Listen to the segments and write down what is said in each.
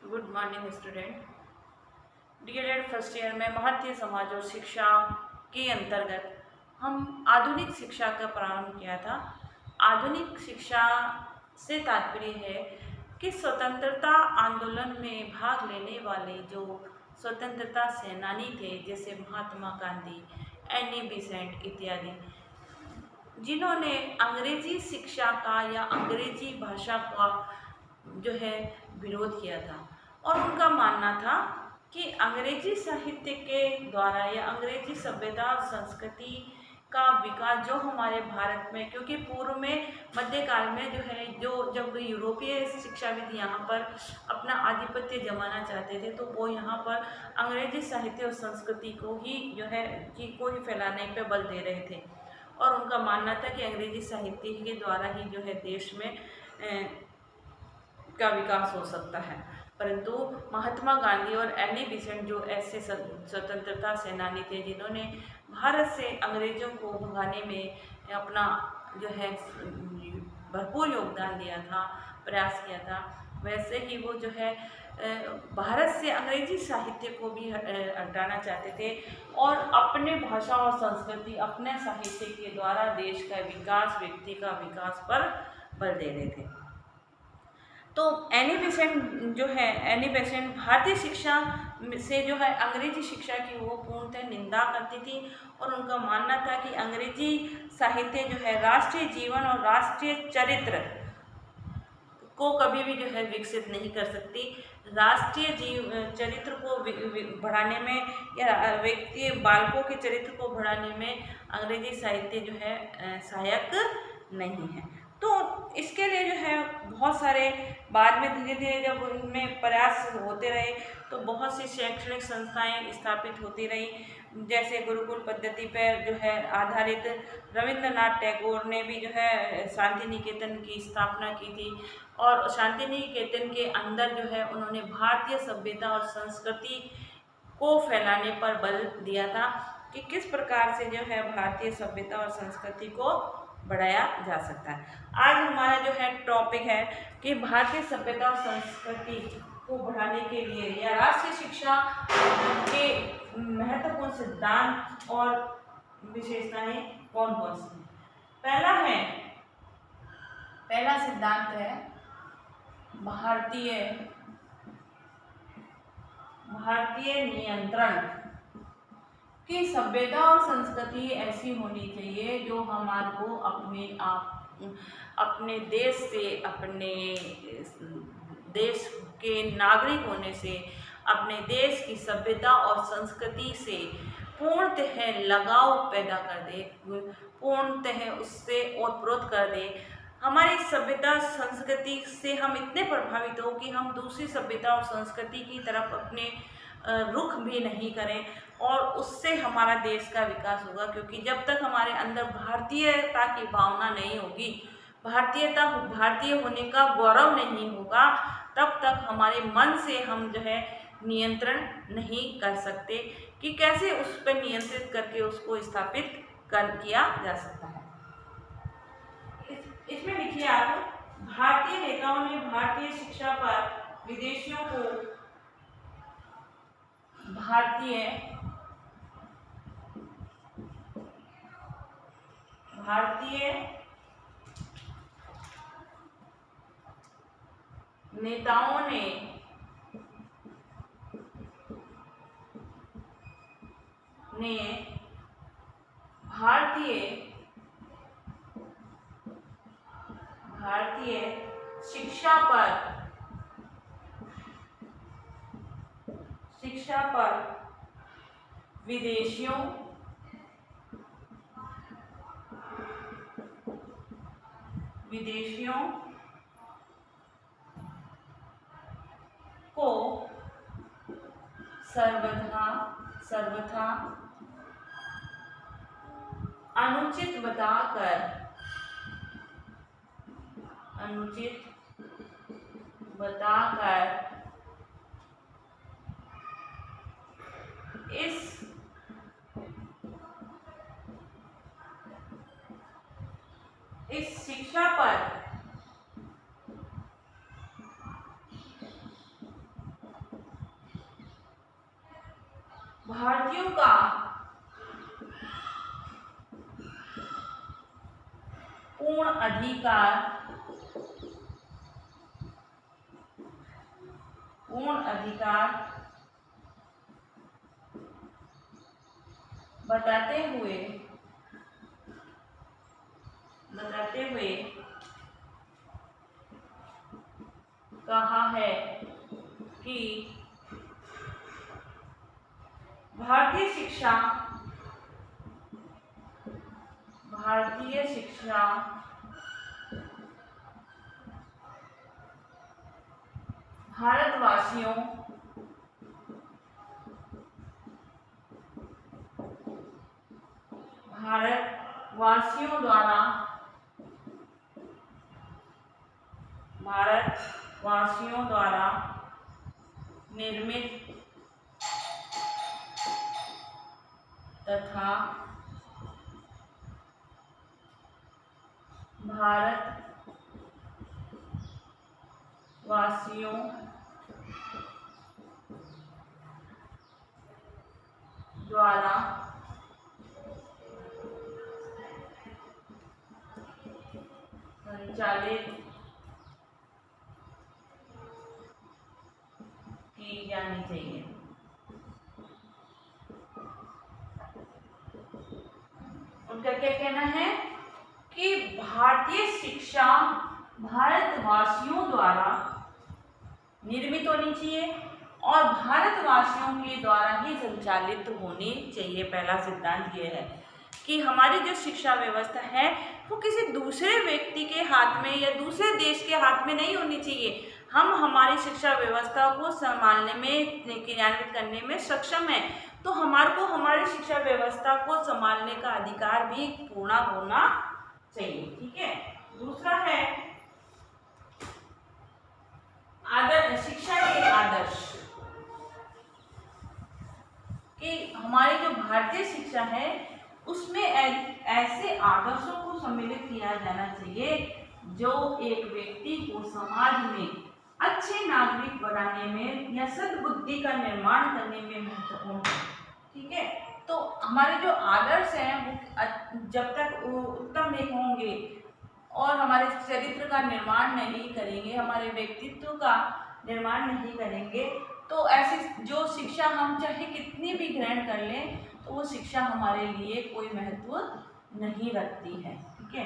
Good morning student. DElEd first year में भारतीय समाज और शिक्षा के अंतर्गत हम आधुनिक शिक्षा का प्रारंभ किया था। आधुनिक शिक्षा से तात्पर्य है कि स्वतंत्रता आंदोलन में भाग लेने वाले जो स्वतंत्रता सेनानी थे, जैसे महात्मा गांधी, एनी बेसेंट इत्यादि, जिन्होंने अंग्रेजी शिक्षा का या अंग्रेजी भाषा का जो है विरोध किया था। और उनका मानना था कि अंग्रेजी साहित्य के द्वारा या अंग्रेजी सभ्यता और संस्कृति का विकास जो हमारे भारत में, क्योंकि पूर्व में मध्यकाल में जो जब यूरोपीय शिक्षाविद यहाँ पर अपना आधिपत्य जमाना चाहते थे, तो वो यहाँ पर अंग्रेजी साहित्य और संस्कृति को ही को ही फैलाने पे बल दे रहे थे। और उनका मानना था कि अंग्रेजी साहित्य के द्वारा ही देश में का विकास हो सकता है। परंतु महात्मा गांधी और एनी बेसेंट जो ऐसे स्वतंत्रता सेनानी थे, जिन्होंने भारत से अंग्रेजों को भगाने में अपना भरपूर योगदान दिया था, प्रयास किया था, वैसे ही वो भारत से अंग्रेजी साहित्य को भी हटाना चाहते थे और अपने भाषा और संस्कृति, अपने साहित्य के द्वारा देश का विकास, व्यक्ति का विकास पर बल दे रहे थे। तो एनी बेसेंट भारतीय शिक्षा से अंग्रेजी शिक्षा की वो पूर्णतः निंदा करती थी। और उनका मानना था कि अंग्रेजी साहित्य राष्ट्रीय जीवन और राष्ट्रीय चरित्र को कभी भी विकसित नहीं कर सकती। राष्ट्रीय चरित्र को बढ़ाने में या व्यक्ति बालकों के चरित्र को बढ़ाने में अंग्रेजी साहित्य सहायक नहीं है। तो इसके लिए बहुत सारे बाद में धीरे धीरे जब उनमें प्रयास होते रहे, तो बहुत सी शैक्षणिक संस्थाएं स्थापित होती रही। जैसे गुरुकुल पद्धति पर आधारित रविंद्रनाथ टैगोर ने भी शांति निकेतन की स्थापना की थी। और शांति निकेतन के अंदर उन्होंने भारतीय सभ्यता और संस्कृति को फैलाने पर बल दिया था कि किस प्रकार से भारतीय सभ्यता और संस्कृति को बढ़ाया जा सकता है। आज हमारा टॉपिक है कि भारतीय सभ्यता और संस्कृति को बढ़ाने के लिए या राष्ट्रीय शिक्षा के महत्वपूर्ण सिद्धांत और विशेषताएं कौन कौन सी हैं। पहला सिद्धांत है भारतीय नियंत्रण की सभ्यता और संस्कृति ऐसी होनी चाहिए जो हमारे को अपने देश से, अपने देश के नागरिक होने से, अपने देश की सभ्यता और संस्कृति से पूर्णतः लगाव पैदा कर दे, पूर्णतः उससे ओतप्रोत कर दे। हमारी सभ्यता संस्कृति से हम इतने प्रभावित हो कि हम दूसरी सभ्यता और संस्कृति की तरफ अपने रुख भी नहीं करें, और उससे हमारा देश का विकास होगा। क्योंकि जब तक हमारे अंदर भारतीयता की भावना नहीं होगी, भारतीय होने का गौरव नहीं होगा, तब तक हमारे मन से हम नियंत्रण नहीं कर सकते कि कैसे उस पर नियंत्रित करके उसको स्थापित किया जा सकता है। इसमें लिखिए आप, भारतीय नेताओं ने भारतीय शिक्षा पर विदेशियों को भारतीय नेताओं ने भारतीय शिक्षा पर विदेशियों को सर्वथा अनुचित बताकर इस शिक्षा पर भारतीयों का पूर्ण अधिकार बताते हुए कहा है कि भारतीय शिक्षा भारतवासियों द्वारा निर्मित तथा भारतवासियों द्वारा संचालित की जानी चाहिए। उनका क्या कहना है कि भारतीय शिक्षा भारतवासियों द्वारा निर्मित होनी चाहिए और भारतवासियों के द्वारा ही संचालित होनी चाहिए। पहला सिद्धांत ये है कि हमारी जो शिक्षा व्यवस्था है वो किसी दूसरे व्यक्ति के हाथ में या दूसरे देश के हाथ में नहीं होनी चाहिए। हम हमारी शिक्षा व्यवस्था को संभालने में, क्रियान्वित करने में सक्षम हैं, तो हमारे को हमारी शिक्षा व्यवस्था को संभालने का अधिकार भी पूर्ण होना चाहिए। ठीक है। दूसरा है शिक्षा के आदर्श, कि हमारी जो भारतीय शिक्षा है उसमें ऐसे आदर्शों को सम्मिलित किया जाना चाहिए जो एक व्यक्ति को समाज में अच्छे नागरिक बनाने में या सद्बुद्धि का निर्माण करने में महत्वपूर्ण है। ठीक है। तो हमारे जो आदर्श हैं वो जब तक वो उत्तम नहीं होंगे और हमारे चरित्र का निर्माण नहीं करेंगे, हमारे व्यक्तित्व का निर्माण नहीं करेंगे, तो ऐसी जो शिक्षा हम चाहे कितनी भी ग्रहण कर लें तो वो शिक्षा हमारे लिए कोई महत्व नहीं रखती है। ठीक है।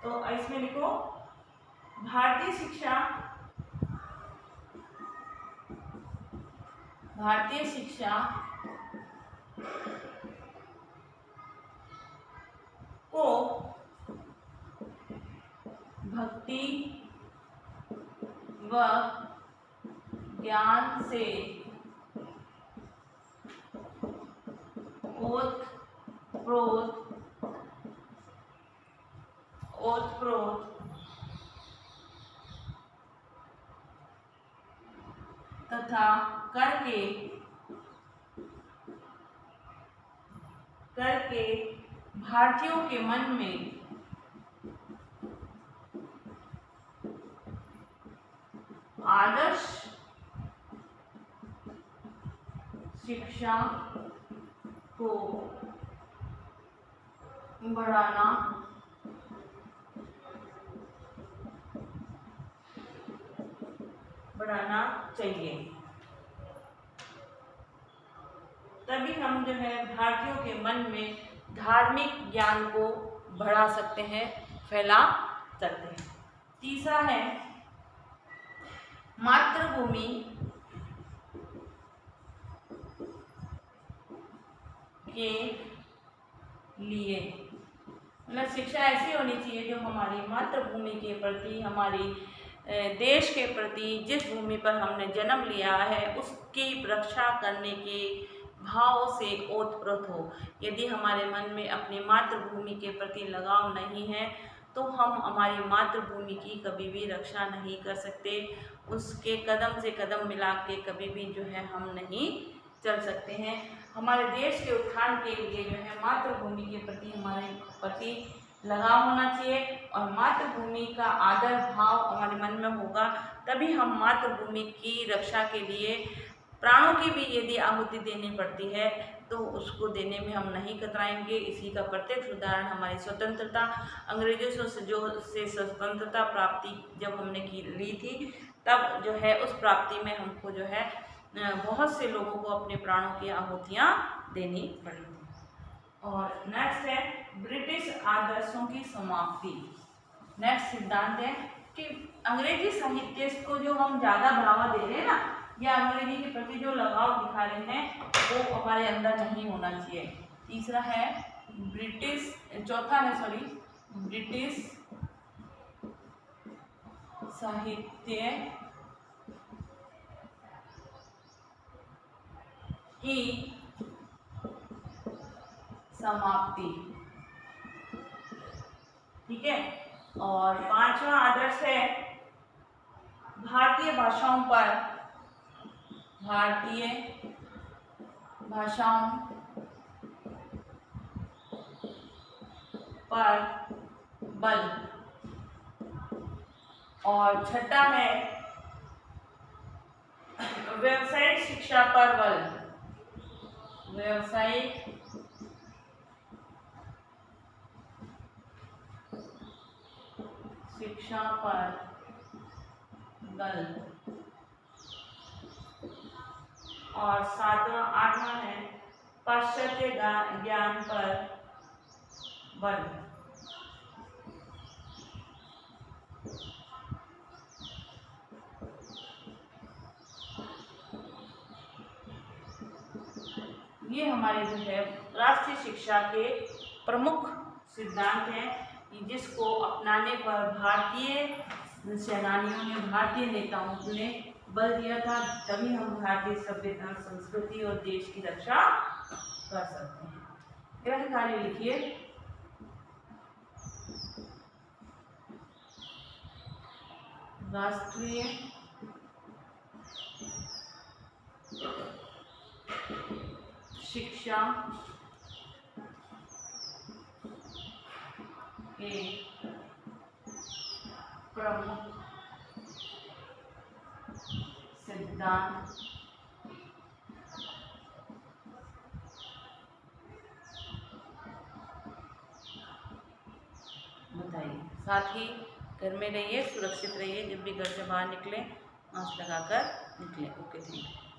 तो इसमें लिखो भारतीय शिक्षा को भक्ति व ज्ञान से ओतप्रोत तथा करके भारतीयों के मन में आदर्श शिक्षा को बढ़ाना चाहिए। तभी हम जो है भारतीयों के मन में धार्मिक ज्ञान को बढ़ा सकते हैं, फैला सकते हैं। तीसरा है मातृभूमि के लिए, मतलब शिक्षा ऐसी होनी चाहिए जो हमारी मातृभूमि के प्रति, हमारी देश के प्रति, जिस भूमि पर हमने जन्म लिया है उसकी रक्षा करने के भाव से ओतप्रोत हो। यदि हमारे मन में अपनी मातृभूमि के प्रति लगाव नहीं है तो हम हमारी मातृभूमि की कभी भी रक्षा नहीं कर सकते, उसके कदम से कदम मिला के कभी भी जो है हम नहीं चल सकते हैं। हमारे देश के उत्थान के लिए जो है मातृभूमि के प्रति हमारे प्रति लगाव होना चाहिए और मातृभूमि का आदर भाव हमारे मन में होगा, तभी हम मातृभूमि की रक्षा के लिए प्राणों की भी यदि आहुति देनी पड़ती है तो उसको देने में हम नहीं कतराएंगे। इसी का प्रत्यक्ष उदाहरण हमारी स्वतंत्रता, अंग्रेजों से स्वतंत्रता प्राप्ति जब हमने ली थी, तब जो है उस प्राप्ति में हमको जो है बहुत से लोगों को अपने प्राणों की आहुतियाँ देनी पड़ी थी। और नेक्स्ट है ब्रिटिश आदर्शों की समाप्ति। नेक्स्ट सिद्धांत है कि अंग्रेजी साहित्य को जो हम ज़्यादा बढ़ावा दे रहे हैं ना, या अंग्रेजी के प्रति जो लगाव दिखा रहे हैं, वो हमारे अंदर नहीं होना चाहिए। तीसरा है ब्रिटिश साहित्य की समाप्ति। ठीक है। और पांचवा आदर्श है भारतीय भाषाओं पर बल। और छठा है व्यावसायिक शिक्षा पर बल। व्यावसायिक शिक्षा पर बल। और आठवां है पाश्चात्य ज्ञान पर बल। ये हमारे जो है राष्ट्रीय शिक्षा के प्रमुख सिद्धांत हैं, जिसको अपनाने पर भारतीय सेनानियों ने, भारतीय नेताओं ने बल दिया था, तभी हम भारतीय सभ्यता, संस्कृति और देश की रक्षा कर सकते हैं। ग्रंथ कार्य लिखिए। राष्ट्रीय शिक्षा के प्रमुख सिद्धांत बताइए। साथ ही घर में रहिए, सुरक्षित रहिए, जब भी घर से बाहर निकलें मास्क लगाकर निकलें। Okay, thank you.